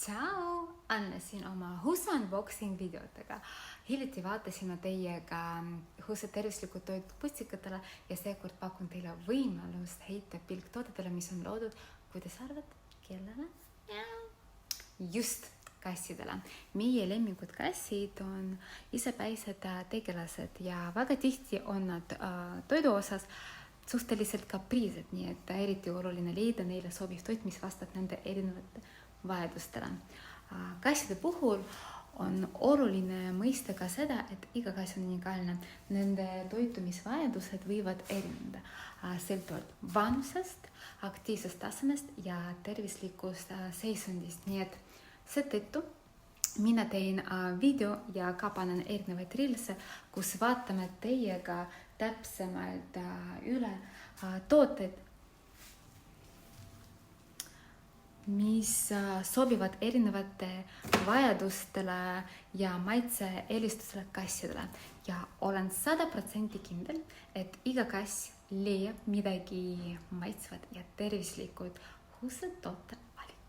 Tšau! Anne siin oma huusa unboxing videotega. Hiljuti vaatasime teiega huusa tervislikud toitud pussikatele ja seekord pakun teile võimalust heita pilk toodetele, mis on loodud, kuidas arvad, kellele? Just kassidele. Meie lemmikud kassid on isepäised tegelased ja väga tihti on nad toidu osas suhteliselt kapriised, nii et eriti oluline leida neile sobiv toit, mis vastab nende erinevate vajadustele. Kasside puhul on oluline mõista ka seda, et iga kass on unikaalne. Nende toitumisvajadused võivad erineda sõltuvalt vanusest, aktiivsest tasemest ja tervislikust seisundist. Nii et seetõttu mina teen video ja ka panen erinevaid reelse, kus vaatame teiega täpsemalt üle tooted, mis sobivad erinevate vajadustele ja maitse-eelistusele kassidele. Ja olen 100% kindel, et iga kass leiab midagi maitsvat ja tervislikud huusa toote valik.